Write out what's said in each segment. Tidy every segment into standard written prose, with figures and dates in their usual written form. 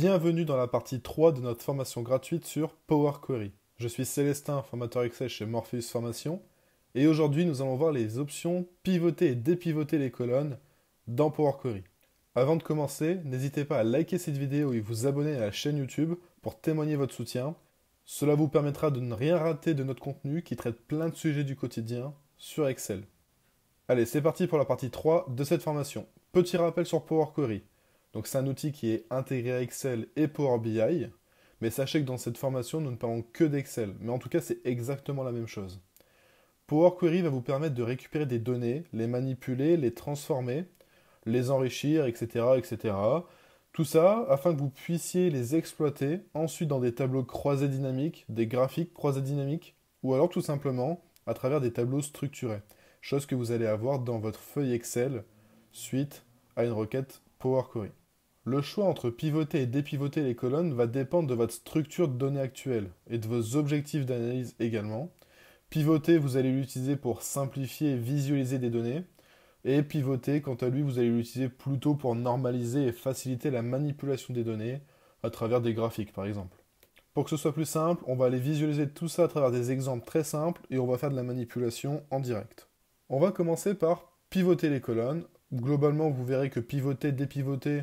Bienvenue dans la partie 3 de notre formation gratuite sur Power Query. Je suis Célestin, formateur Excel chez Morpheus Formation, et aujourd'hui nous allons voir les options pivoter et dépivoter les colonnes dans Power Query. Avant de commencer, n'hésitez pas à liker cette vidéo et vous abonner à la chaîne YouTube pour témoigner votre soutien. Cela vous permettra de ne rien rater de notre contenu qui traite plein de sujets du quotidien sur Excel. Allez, c'est parti pour la partie 3 de cette formation. Petit rappel sur Power Query. Donc c'est un outil qui est intégré à Excel et Power BI, mais sachez que dans cette formation, nous ne parlons que d'Excel, mais en tout cas, c'est exactement la même chose. Power Query va vous permettre de récupérer des données, les manipuler, les transformer, les enrichir, etc., etc. Tout ça afin que vous puissiez les exploiter ensuite dans des tableaux croisés dynamiques, des graphiques croisés dynamiques, ou alors tout simplement à travers des tableaux structurés, chose que vous allez avoir dans votre feuille Excel suite à une requête Power Query. Le choix entre pivoter et dépivoter les colonnes va dépendre de votre structure de données actuelle et de vos objectifs d'analyse également. Pivoter, vous allez l'utiliser pour simplifier et visualiser des données. Et pivoter, quant à lui, vous allez l'utiliser plutôt pour normaliser et faciliter la manipulation des données à travers des graphiques, par exemple. Pour que ce soit plus simple, on va aller visualiser tout ça à travers des exemples très simples et on va faire de la manipulation en direct. On va commencer par pivoter les colonnes. Globalement, vous verrez que pivoter, dépivoter,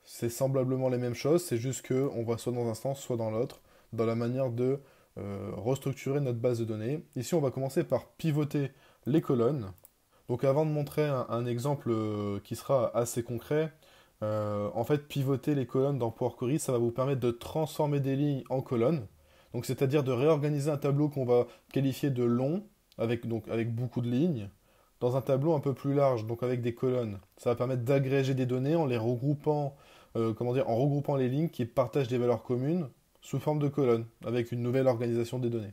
c'est semblablement les mêmes choses, c'est juste qu'on va soit dans un sens, soit dans l'autre, dans la manière de restructurer notre base de données. Ici, on va commencer par pivoter les colonnes. Donc avant de montrer un exemple qui sera assez concret, en fait, pivoter les colonnes dans Power Query, ça va vous permettre de transformer des lignes en colonnes. Donc c'est-à-dire de réorganiser un tableau qu'on va qualifier de long, avec beaucoup de lignes, dans un tableau un peu plus large, donc avec des colonnes. Ça va permettre d'agréger des données en les regroupant, en regroupant les lignes qui partagent des valeurs communes sous forme de colonnes, avec une nouvelle organisation des données.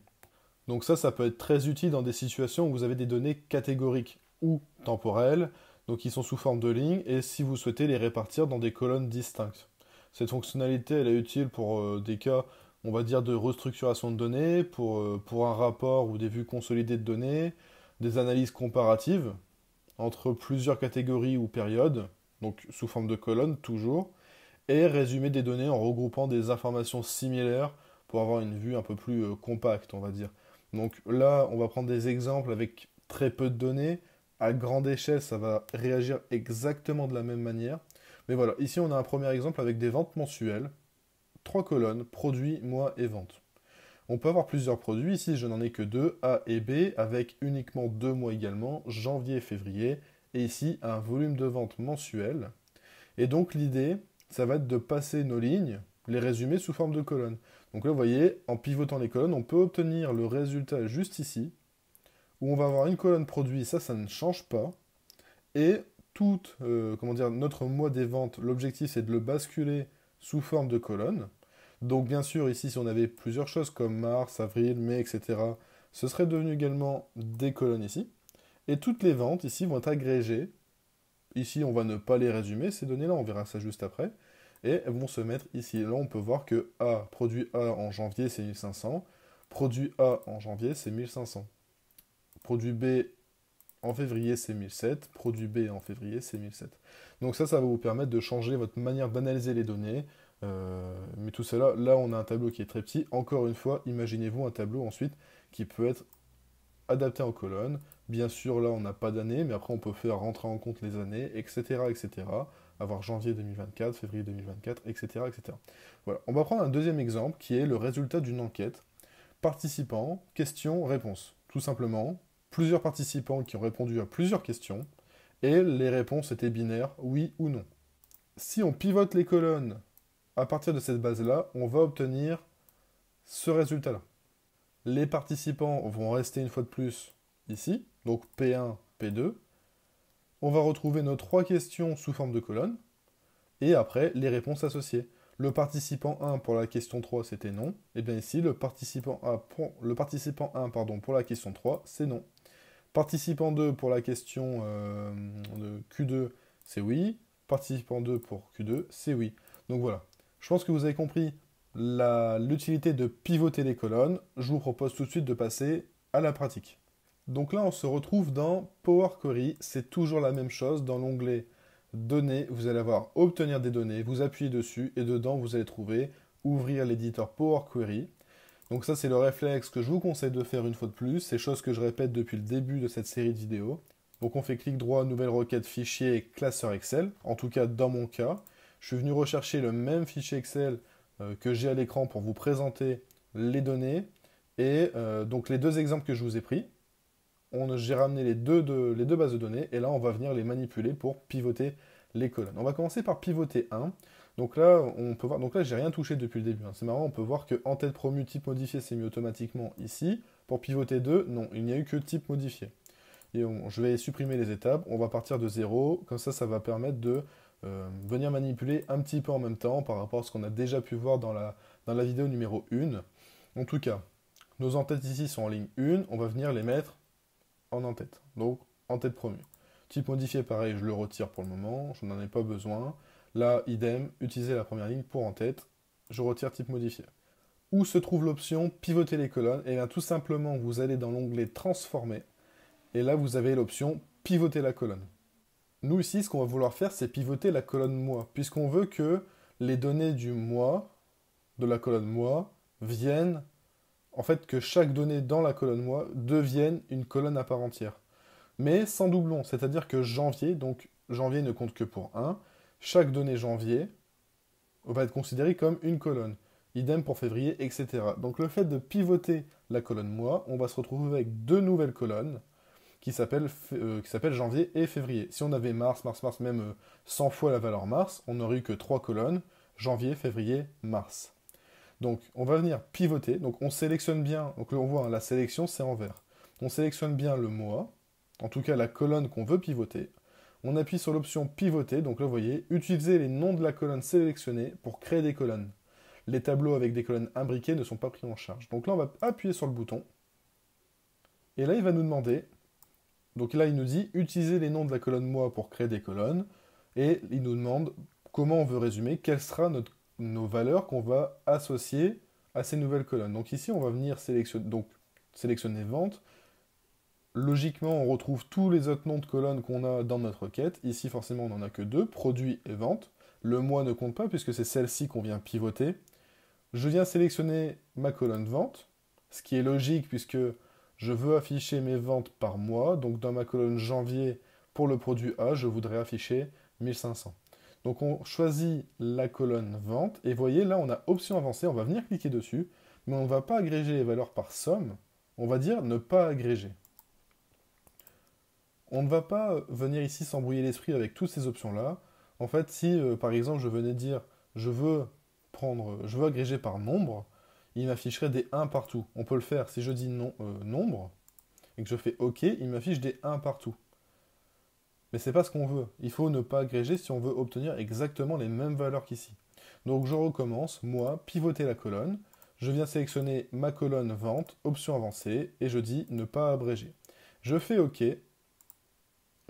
Donc ça peut être très utile dans des situations où vous avez des données catégoriques ou temporelles, donc qui sont sous forme de lignes, et si vous souhaitez les répartir dans des colonnes distinctes. Cette fonctionnalité, elle est utile pour des cas, on va dire, de restructuration de données, pour un rapport ou des vues consolidées de données, des analyses comparatives entre plusieurs catégories ou périodes, donc sous forme de colonnes toujours, et résumer des données en regroupant des informations similaires pour avoir une vue un peu plus compacte, on va dire. Donc là, on va prendre des exemples avec très peu de données. À grande échelle, ça va réagir exactement de la même manière. Mais voilà, ici on a un premier exemple avec des ventes mensuelles. 3 colonnes, produits, mois et ventes. On peut avoir plusieurs produits, ici je n'en ai que 2, A et B, avec uniquement 2 mois également, janvier et février, et ici un volume de vente mensuel. Et donc l'idée, ça va être de passer nos lignes, les résumer sous forme de colonnes. Donc là vous voyez, en pivotant les colonnes, on peut obtenir le résultat juste ici, où on va avoir une colonne produit, ça ne change pas, et notre mois des ventes, l'objectif c'est de le basculer sous forme de colonne. Donc bien sûr, ici, si on avait plusieurs choses comme mars, avril, mai, etc., ce serait devenu également des colonnes ici. Et toutes les ventes ici vont être agrégées. Ici, on va ne pas les résumer, ces données-là, on verra ça juste après. Et elles vont se mettre ici. Là, on peut voir que produit A en janvier, c'est 1500. Produit A en janvier, c'est 1500. Produit B en février, c'est 1007. Produit B en février, c'est 1007. Donc ça va vous permettre de changer votre manière d'analyser les données. Mais tout cela, là on a un tableau qui est très petit. Encore une fois, imaginez-vous un tableau ensuite qui peut être adapté en colonnes. Bien sûr, là on n'a pas d'année, mais après on peut faire rentrer en compte les années, etc. etc. Avoir janvier 2024, février 2024, etc. etc. Voilà. On va prendre un deuxième exemple qui est le résultat d'une enquête. Participants, questions, réponses. Tout simplement, plusieurs participants qui ont répondu à plusieurs questions, et les réponses étaient binaires, oui ou non. Si on pivote les colonnes à partir de cette base-là, on va obtenir ce résultat-là. Les participants vont rester une fois de plus ici, donc P1, P2. On va retrouver nos 3 questions sous forme de colonne, et après, les réponses associées. Le participant 1 pour la question 3, c'était non. Et bien ici, le participant 1 pour la question 3, c'est non. Participant 2 pour la question de Q2, c'est oui. Participant 2 pour Q2, c'est oui. Donc voilà. Je pense que vous avez compris l'utilité de pivoter les colonnes. Je vous propose tout de suite de passer à la pratique. Donc là, on se retrouve dans Power Query. C'est toujours la même chose dans l'onglet données, vous allez avoir obtenir des données, vous appuyez dessus et dedans vous allez trouver ouvrir l'éditeur Power Query. Donc ça c'est le réflexe que je vous conseille de faire une fois de plus, c'est chose que je répète depuis le début de cette série de vidéos. Donc on fait clic droit, nouvelle requête, fichier, classeur Excel, en tout cas dans mon cas. Je suis venu rechercher le même fichier Excel que j'ai à l'écran pour vous présenter les données. Et donc les deux exemples que je vous ai pris, j'ai ramené les deux bases de données et là on va venir les manipuler pour pivoter les colonnes. On va commencer par pivoter 1. Donc là, on peut voir, donc là j'ai rien touché depuis le début. Hein. C'est marrant, on peut voir que en tête promu type modifié s'est mis automatiquement ici. Pour pivoter 2, non, il n'y a eu que type modifié. Et je vais supprimer les étapes, on va partir de 0, comme ça va permettre de venir manipuler un petit peu en même temps par rapport à ce qu'on a déjà pu voir dans la vidéo numéro 1. En tout cas, nos en-têtes ici sont en ligne 1, on va venir les mettre en en-tête, donc en tête promue. Type modifié, pareil, je le retire pour le moment, je n'en ai pas besoin. Là, idem, utiliser la première ligne pour en-tête, je retire type modifié. Où se trouve l'option pivoter les colonnes? Et bien tout simplement, vous allez dans l'onglet transformer, et là vous avez l'option pivoter la colonne. Nous ici, ce qu'on va vouloir faire, c'est pivoter la colonne mois, puisqu'on veut que les données du mois, de la colonne mois, viennent, en fait que chaque donnée dans la colonne mois devienne une colonne à part entière. Mais sans doublon, c'est-à-dire que janvier, donc janvier ne compte que pour 1, chaque donnée janvier va être considérée comme une colonne. Idem pour février, etc. Donc le fait de pivoter la colonne mois, on va se retrouver avec deux nouvelles colonnes qui s'appellent janvier et février. Si on avait mars, même 100 fois la valeur mars, on n'aurait eu que 3 colonnes, janvier, février, mars. Donc on va venir pivoter, donc on sélectionne bien, donc on voit, hein, la sélection c'est en vert. On sélectionne bien le mois, en tout cas la colonne qu'on veut pivoter. On appuie sur l'option pivoter, donc là vous voyez, utiliser les noms de la colonne sélectionnée pour créer des colonnes. Les tableaux avec des colonnes imbriquées ne sont pas pris en charge. Donc là on va appuyer sur le bouton, et là il va nous demander, donc là il nous dit utiliser les noms de la colonne mois pour créer des colonnes, et il nous demande comment on veut résumer, quelles seront nos valeurs qu'on va associer à ces nouvelles colonnes. Donc ici on va venir sélectionner vente. Logiquement, on retrouve tous les autres noms de colonnes qu'on a dans notre requête. Ici, forcément, on n'en a que deux, produit et vente. Le mois ne compte pas puisque c'est celle-ci qu'on vient pivoter. Je viens sélectionner ma colonne vente, ce qui est logique puisque je veux afficher mes ventes par mois. Donc dans ma colonne janvier, pour le produit A, je voudrais afficher 1500. Donc on choisit la colonne vente et voyez, là, on a option avancée. On va venir cliquer dessus, mais on ne va pas agréger les valeurs par somme. On va dire ne pas agréger. On ne va pas venir ici s'embrouiller l'esprit avec toutes ces options-là. En fait, si par exemple je venais dire je veux agréger par nombre, il m'afficherait des 1 partout. On peut le faire si je dis nombre et que je fais OK, il m'affiche des 1 partout. Mais c'est pas ce qu'on veut. Il faut ne pas agréger si on veut obtenir exactement les mêmes valeurs qu'ici. Donc je recommence, moi, pivoter la colonne. Je viens sélectionner ma colonne vente, option avancée, et je dis ne pas abréger. Je fais OK.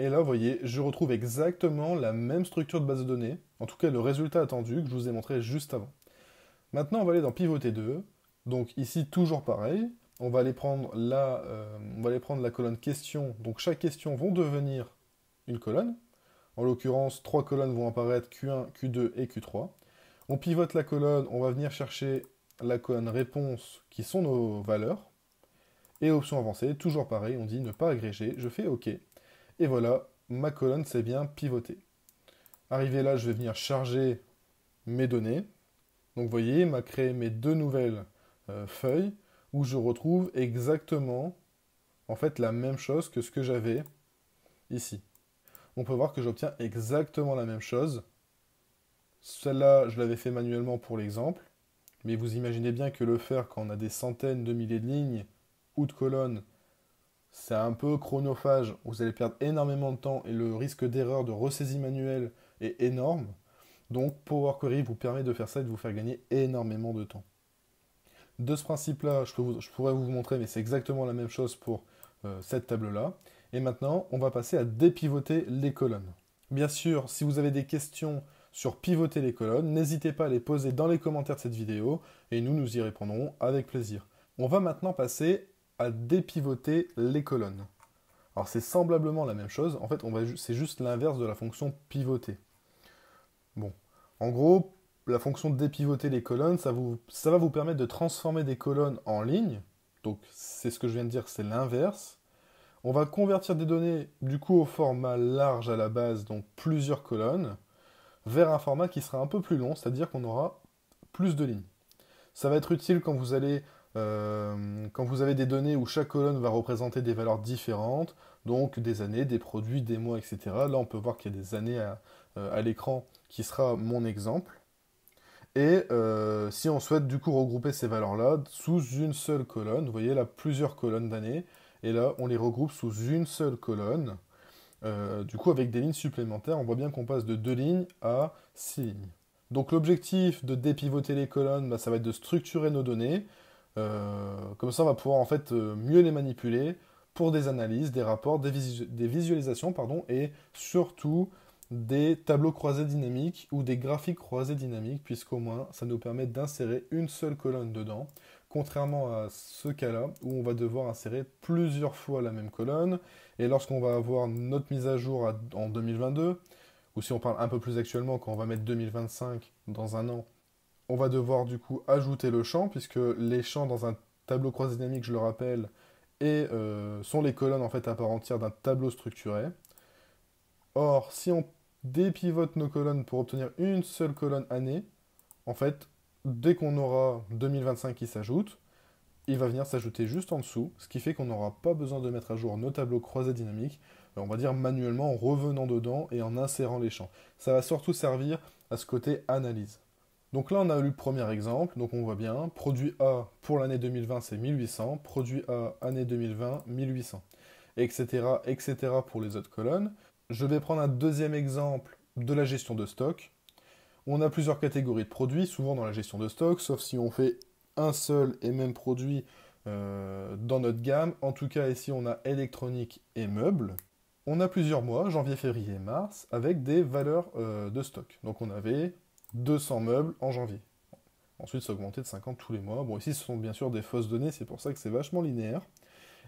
Et là, vous voyez, je retrouve exactement la même structure de base de données, en tout cas le résultat attendu que je vous ai montré juste avant. Maintenant, on va aller dans Pivoter 2. Donc ici, toujours pareil. On va aller prendre la colonne question. Donc chaque question vont devenir une colonne. En l'occurrence, 3 colonnes vont apparaître, Q1, Q2 et Q3. On pivote la colonne, on va venir chercher la colonne réponse, qui sont nos valeurs. Et option avancée, toujours pareil, on dit ne pas agréger. Je fais OK. Et voilà, ma colonne s'est bien pivotée. Arrivé là, je vais venir charger mes données. Donc vous voyez, il m'a créé mes deux nouvelles feuilles où je retrouve exactement en fait la même chose que ce que j'avais ici. On peut voir que j'obtiens exactement la même chose. Celle-là, je l'avais fait manuellement pour l'exemple, mais vous imaginez bien que le faire quand on a des centaines de milliers de lignes ou de colonnes, c'est un peu chronophage, vous allez perdre énormément de temps et le risque d'erreur de ressaisie manuelle est énorme. Donc Power Query vous permet de faire ça et de vous faire gagner énormément de temps. De ce principe-là, je pourrais vous montrer, mais c'est exactement la même chose pour cette table-là. Et maintenant, on va passer à dépivoter les colonnes. Bien sûr, si vous avez des questions sur pivoter les colonnes, n'hésitez pas à les poser dans les commentaires de cette vidéo et nous y répondrons avec plaisir. On va maintenant passer à dépivoter les colonnes. Alors c'est semblablement la même chose, en fait c'est juste l'inverse de la fonction pivoter. Bon, en gros, la fonction dépivoter les colonnes, ça va vous permettre de transformer des colonnes en lignes, donc c'est ce que je viens de dire, c'est l'inverse. On va convertir des données du coup au format large à la base, donc plusieurs colonnes, vers un format qui sera un peu plus long, c'est-à-dire qu'on aura plus de lignes. Ça va être utile quand vous avez des données où chaque colonne va représenter des valeurs différentes, donc des années, des produits, des mois, etc. Là, on peut voir qu'il y a des années à l'écran qui sera mon exemple. Et si on souhaite du coup regrouper ces valeurs-là sous une seule colonne, vous voyez là plusieurs colonnes d'années, et là on les regroupe sous une seule colonne, du coup avec des lignes supplémentaires, on voit bien qu'on passe de 2 lignes à 6 lignes. Donc l'objectif de dépivoter les colonnes, bah, ça va être de structurer nos données. Comme ça, on va pouvoir en fait mieux les manipuler pour des analyses, des rapports, des visualisations, pardon, et surtout des tableaux croisés dynamiques ou des graphiques croisés dynamiques, puisqu'au moins ça nous permet d'insérer une seule colonne dedans, contrairement à ce cas-là où on va devoir insérer plusieurs fois la même colonne, et lorsqu'on va avoir notre mise à jour en 2022, ou si on parle un peu plus actuellement, quand on va mettre 2025 dans un an, on va devoir du coup ajouter le champ, puisque les champs dans un tableau croisé dynamique, je le rappelle, sont les colonnes en fait à part entière d'un tableau structuré. Or, si on dépivote nos colonnes pour obtenir une seule colonne année, en fait, dès qu'on aura 2025 qui s'ajoute, il va venir s'ajouter juste en dessous, ce qui fait qu'on n'aura pas besoin de mettre à jour nos tableaux croisés dynamiques, on va dire manuellement en revenant dedans et en insérant les champs. Ça va surtout servir à ce côté analyse. Donc là, on a eu le premier exemple, donc on voit bien, produit A pour l'année 2020, c'est 1800, produit A, année 2020, 1800, etc., etc. pour les autres colonnes. Je vais prendre un deuxième exemple de la gestion de stock. On a plusieurs catégories de produits, souvent dans la gestion de stock, sauf si on fait un seul et même produit dans notre gamme. En tout cas, ici, on a électronique et meubles. On a plusieurs mois, janvier, février, mars, avec des valeurs de stock. Donc on avait 200 meubles en janvier. Ensuite, ça a augmenté de 50 tous les mois. Bon, ici, ce sont bien sûr des fausses données, c'est pour ça que c'est vachement linéaire.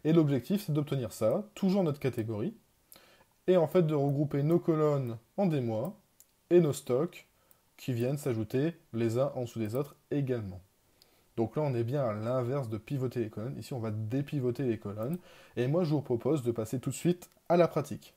Et l'objectif, c'est d'obtenir ça, toujours notre catégorie, et en fait de regrouper nos colonnes en des mois, et nos stocks qui viennent s'ajouter les uns en dessous des autres également. Donc là, on est bien à l'inverse de pivoter les colonnes. Ici, on va dépivoter les colonnes. Et moi, je vous propose de passer tout de suite à la pratique.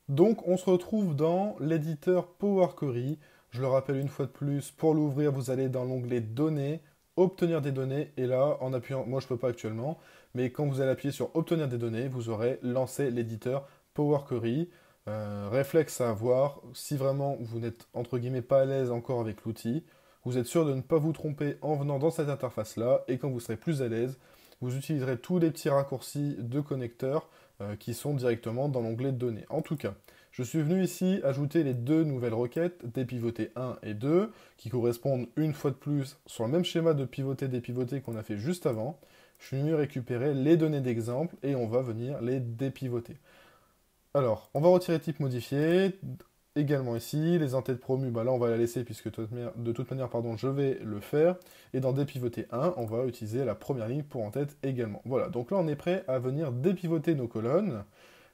Donc, on se retrouve dans l'éditeur Power Query. Je le rappelle une fois de plus, pour l'ouvrir, vous allez dans l'onglet Données, Obtenir des données, et là, en appuyant, moi je ne peux pas actuellement, mais quand vous allez appuyer sur Obtenir des données, vous aurez lancé l'éditeur Power Query. Réflexe à avoir, si vraiment vous n'êtes entre guillemets pas à l'aise encore avec l'outil, vous êtes sûr de ne pas vous tromper en venant dans cette interface-là, et quand vous serez plus à l'aise, vous utiliserez tous les petits raccourcis de connecteurs qui sont directement dans l'onglet Données. En tout cas, je suis venu ici ajouter les deux nouvelles requêtes, dépivoter 1 et 2, qui correspondent une fois de plus sur le même schéma de pivoter-dépivoter qu'on a fait juste avant. Je suis venu récupérer les données d'exemple et on va venir les dépivoter. Alors, on va retirer type modifié. Également ici, les entêtes promues, bah là on va la laisser puisque de toute manière pardon, je vais le faire. Et dans dépivoter 1, on va utiliser la première ligne pour en-tête également. Voilà, donc là on est prêt à venir dépivoter nos colonnes.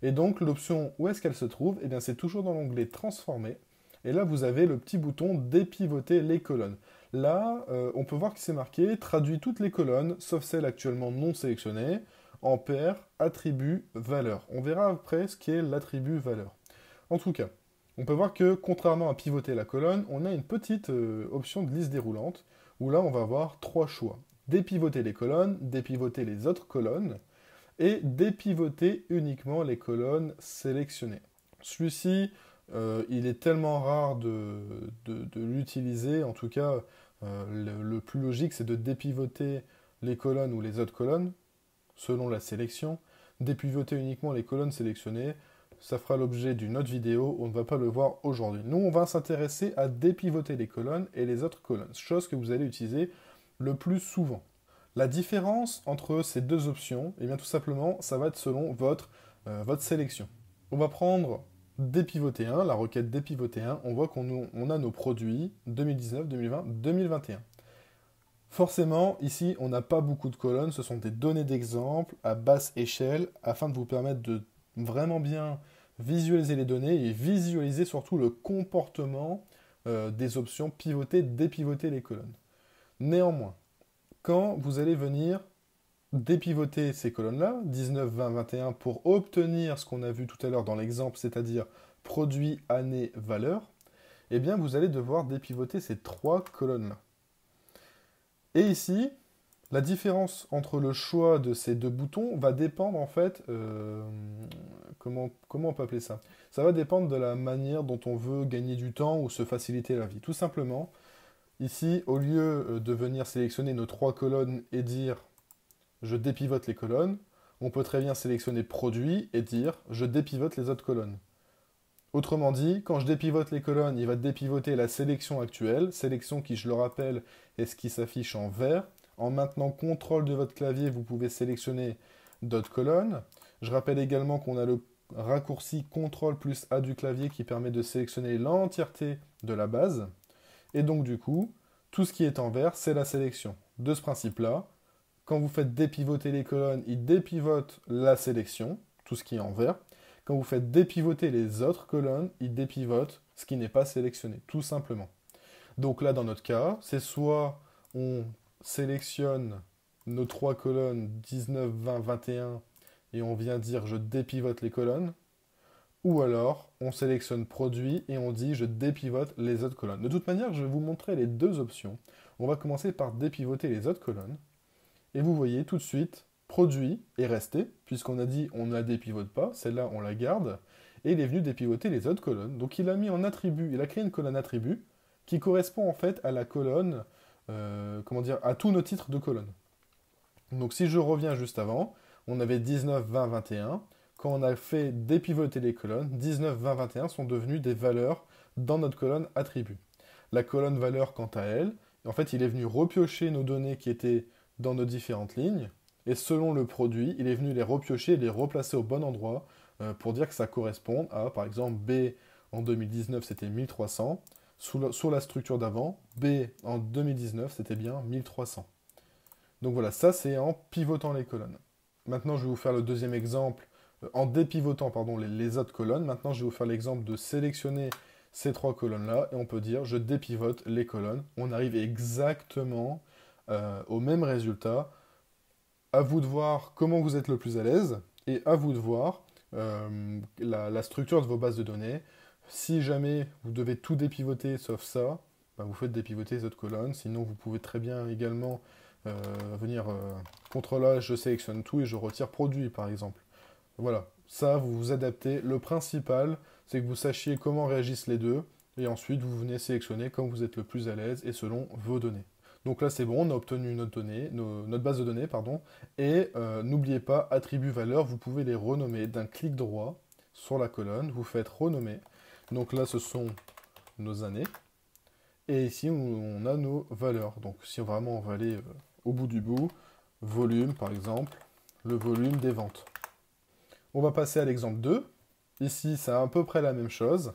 Et donc l'option où est-ce qu'elle se trouve? Eh bien c'est toujours dans l'onglet transformer. Et là vous avez le petit bouton dépivoter les colonnes. Là, on peut voir que c'est marqué traduit toutes les colonnes, sauf celles actuellement non sélectionnées, en paire, attribut, valeur. On verra après ce qu'est l'attribut valeur. En tout cas, on peut voir que, contrairement à pivoter la colonne, on a une petite option de liste déroulante, où là, on va avoir trois choix. Dépivoter les colonnes, dépivoter les autres colonnes, et dépivoter uniquement les colonnes sélectionnées. Celui-ci, il est tellement rare de l'utiliser, en tout cas, le plus logique, c'est de dépivoter les colonnes ou les autres colonnes, selon la sélection. Dépivoter uniquement les colonnes sélectionnées, ça fera l'objet d'une autre vidéo, on ne va pas le voir aujourd'hui. Nous, on va s'intéresser à dépivoter les colonnes et les autres colonnes, chose que vous allez utiliser le plus souvent. La différence entre ces deux options, eh bien tout simplement, ça va être selon votre sélection. On va prendre dépivoter 1, la requête dépivoter 1, on voit qu'on a nos produits 2019, 2020, 2021. Forcément, ici, on n'a pas beaucoup de colonnes, ce sont des données d'exemple à basse échelle afin de vous permettre de vraiment bien visualiser les données et visualiser surtout le comportement des options pivoter, dépivoter les colonnes. Néanmoins, quand vous allez venir dépivoter ces colonnes-là, 19, 20, 21, pour obtenir ce qu'on a vu tout à l'heure dans l'exemple, c'est-à-dire produit, année, valeur, eh bien vous allez devoir dépivoter ces trois colonnes-là. Et ici, la différence entre le choix de ces deux boutons va dépendre en fait, comment on peut appeler ça? Ça va dépendre de la manière dont on veut gagner du temps ou se faciliter la vie. Tout simplement, ici, au lieu de venir sélectionner nos trois colonnes et dire je dépivote les colonnes, on peut très bien sélectionner produit et dire je dépivote les autres colonnes. Autrement dit, quand je dépivote les colonnes, il va dépivoter la sélection actuelle, sélection qui, je le rappelle, est ce qui s'affiche en vert. En maintenant contrôle de votre clavier, vous pouvez sélectionner d'autres colonnes. Je rappelle également qu'on a le raccourci CTRL plus A du clavier qui permet de sélectionner l'entièreté de la base. Et donc du coup, tout ce qui est en vert, c'est la sélection. De ce principe-là, quand vous faites dépivoter les colonnes, il dépivote la sélection, tout ce qui est en vert. Quand vous faites dépivoter les autres colonnes, il dépivote ce qui n'est pas sélectionné, tout simplement. Donc là, dans notre cas, c'est soit on sélectionne nos trois colonnes 19, 20, 21 et on vient dire je dépivote les colonnes, ou alors on sélectionne produit et on dit je dépivote les autres colonnes. De toute manière, je vais vous montrer les deux options. On va commencer par dépivoter les autres colonnes. Et vous voyez tout de suite, produit est resté, puisqu'on a dit on ne la dépivote pas, celle-là on la garde, et il est venu dépivoter les autres colonnes. Donc il a mis en attribut, il a créé une colonne attribut qui correspond en fait à la colonne, à tous nos titres de colonne. Donc si je reviens juste avant, on avait 19, 20, 21. Quand on a fait dépivoter les colonnes, 19, 20, 21 sont devenus des valeurs dans notre colonne attribut. La colonne valeur, quant à elle, en fait, il est venu repiocher nos données qui étaient dans nos différentes lignes, et selon le produit, il est venu les repiocher et les replacer au bon endroit pour dire que ça correspond à, par exemple, B en 2019 c'était 1300, sur la structure d'avant, B en 2019 c'était bien 1300. Donc voilà, ça c'est en pivotant les colonnes. Maintenant je vais vous faire le deuxième exemple, en dépivotant pardon, les autres colonnes. Maintenant je vais vous faire l'exemple de sélectionner ces trois colonnes-là, et on peut dire je dépivote les colonnes. On arrive exactement au même résultat. À vous de voir comment vous êtes le plus à l'aise, et à vous de voir la structure de vos bases de données. Si jamais vous devez tout dépivoter sauf ça, ben vous faites dépivoter les autres colonnes. Sinon, vous pouvez très bien également venir CTRL-A, je sélectionne tout et je retire produit, par exemple. Voilà, ça, vous vous adaptez. Le principal, c'est que vous sachiez comment réagissent les deux, et ensuite, vous venez sélectionner comme vous êtes le plus à l'aise et selon vos données. Donc là, c'est bon, on a obtenu notre base de données, pardon, et n'oubliez pas, attribut valeur, vous pouvez les renommer d'un clic droit sur la colonne, vous faites renommer. Donc là, ce sont nos années, et ici, on a nos valeurs. Donc si vraiment on va aller au bout du bout, volume, par exemple, le volume des ventes. On va passer à l'exemple 2. Ici, c'est à peu près la même chose.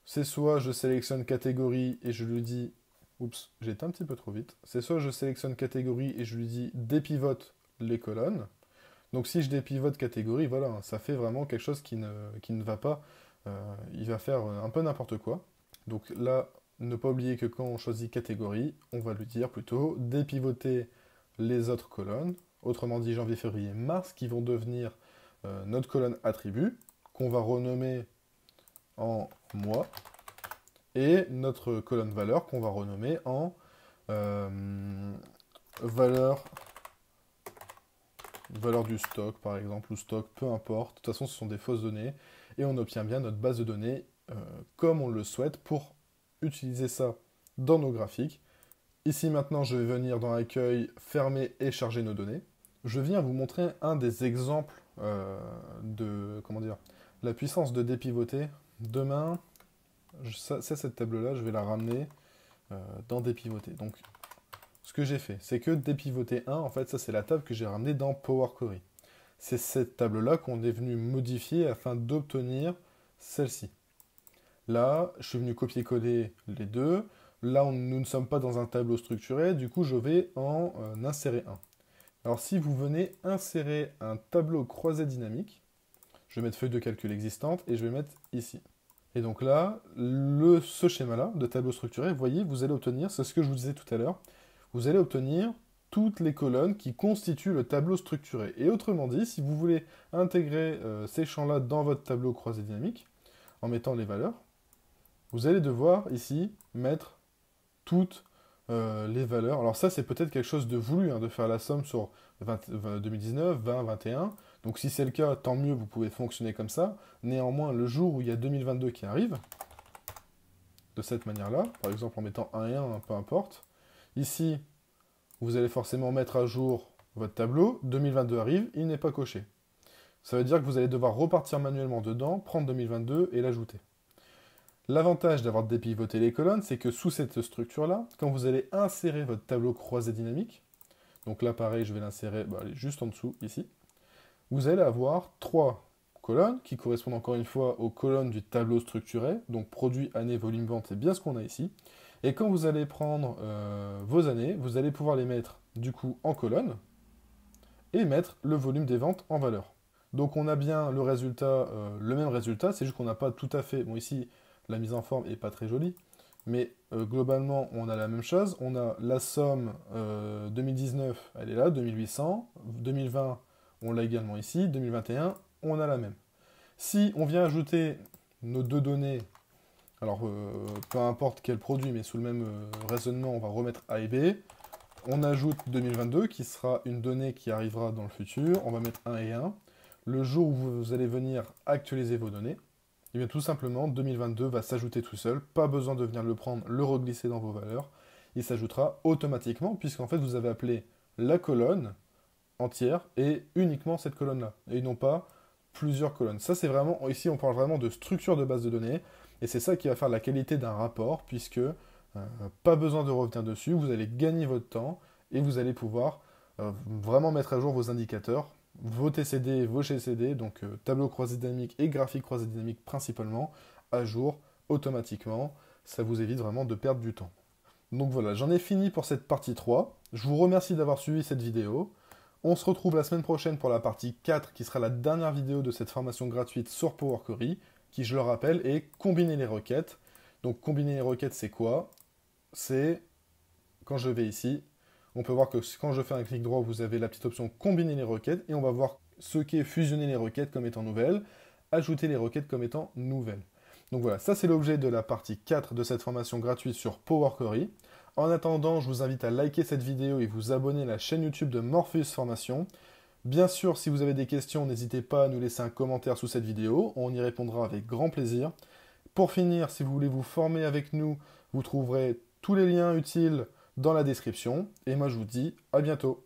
C'est soit je sélectionne catégorie et je lui dis... Oups, j'ai été un petit peu trop vite. C'est soit je sélectionne catégorie et je lui dis dépivote les colonnes. Donc si je dépivote catégorie, voilà, ça fait vraiment quelque chose qui ne va pas. Il va faire un peu n'importe quoi. Donc là, ne pas oublier que quand on choisit catégorie, on va lui dire plutôt dépivoter les autres colonnes. Autrement dit janvier, février, mars, qui vont devenir notre colonne attribut, qu'on va renommer en mois, et notre colonne valeur qu'on va renommer en valeur du stock, par exemple, ou stock, peu importe. De toute façon, ce sont des fausses données, et on obtient bien notre base de données comme on le souhaite pour utiliser ça dans nos graphiques. Ici, maintenant, je vais venir dans Accueil, fermer et charger nos données. Je viens vous montrer un des exemples de, la puissance de dépivoter. Demain, c'est cette table-là, je vais la ramener dans dépivoter. Donc, ce que j'ai fait, c'est que dépivoter 1, en fait, ça c'est la table que j'ai ramenée dans Power Query. C'est cette table-là qu'on est venu modifier afin d'obtenir celle-ci. Là, je suis venu copier-coller les deux. Là, nous ne sommes pas dans un tableau structuré, du coup, je vais en insérer un. Alors, si vous venez insérer un tableau croisé dynamique, Je vais mettre feuille de calcul existante et je vais mettre ici. Et donc là, ce schéma-là de tableau structuré, vous voyez, vous allez obtenir, c'est ce que je vous disais tout à l'heure, vous allez obtenir toutes les colonnes qui constituent le tableau structuré. Et autrement dit, si vous voulez intégrer ces champs-là dans votre tableau croisé dynamique, en mettant les valeurs, vous allez devoir ici mettre toutes les valeurs. Alors ça, c'est peut-être quelque chose de voulu, hein, de faire la somme sur 2019, 20, 21. Donc si c'est le cas, tant mieux, vous pouvez fonctionner comme ça. Néanmoins, le jour où il y a 2022 qui arrive, de cette manière-là, par exemple en mettant 1 et 1, peu importe, ici, vous allez forcément mettre à jour votre tableau. 2022 arrive, il n'est pas coché. Ça veut dire que vous allez devoir repartir manuellement dedans, prendre 2022 et l'ajouter. L'avantage d'avoir dépivoté les colonnes, c'est que sous cette structure-là, quand vous allez insérer votre tableau croisé dynamique, donc là pareil, je vais l'insérer juste en dessous, ici, vous allez avoir 3 colonnes qui correspondent encore une fois aux colonnes du tableau structuré, donc produit, année, volume, vente, c'est bien ce qu'on a ici. Et quand vous allez prendre vos années, vous allez pouvoir les mettre du coup en colonne et mettre le volume des ventes en valeur. Donc on a bien le résultat, le même résultat, c'est juste qu'on n'a pas tout à fait, bon ici, la mise en forme n'est pas très jolie, mais globalement, on a la même chose. On a la somme 2019, elle est là, 2800. 2020, on l'a également ici. 2021, on a la même. Si on vient ajouter nos deux données, alors peu importe quel produit, mais sous le même raisonnement, on va remettre A et B. On ajoute 2022, qui sera une donnée qui arrivera dans le futur. On va mettre 1 et 1. Le jour où vous allez venir actualiser vos données, et bien tout simplement, 2022 va s'ajouter tout seul, pas besoin de venir le prendre, le reglisser dans vos valeurs, il s'ajoutera automatiquement, puisqu'en fait vous avez appelé la colonne entière et uniquement cette colonne-là, et non pas plusieurs colonnes. Ça c'est vraiment, ici on parle vraiment de structure de base de données, et c'est ça qui va faire la qualité d'un rapport, puisque pas besoin de revenir dessus, vous allez gagner votre temps, et vous allez pouvoir vraiment mettre à jour vos indicateurs, vos TCD, vos GCD, donc tableau croisé dynamique et graphique croisé dynamique principalement, à jour automatiquement. Ça vous évite vraiment de perdre du temps. Donc voilà, j'en ai fini pour cette partie 3. Je vous remercie d'avoir suivi cette vidéo. On se retrouve la semaine prochaine pour la partie 4, qui sera la dernière vidéo de cette formation gratuite sur Power Query, qui, je le rappelle, est combiner les requêtes. Donc combiner les requêtes, c'est quoi? C'est, quand je vais ici, on peut voir que quand je fais un clic droit, vous avez la petite option combiner les requêtes et on va voir ce qu'est fusionner les requêtes comme étant nouvelles, ajouter les requêtes comme étant nouvelles. Donc voilà, ça c'est l'objet de la partie 4 de cette formation gratuite sur Power Query. En attendant, je vous invite à liker cette vidéo et vous abonner à la chaîne YouTube de Morpheus Formation. Bien sûr, si vous avez des questions, n'hésitez pas à nous laisser un commentaire sous cette vidéo, on y répondra avec grand plaisir. Pour finir, si vous voulez vous former avec nous, vous trouverez tous les liens utiles dans la description. Et moi, je vous dis à bientôt.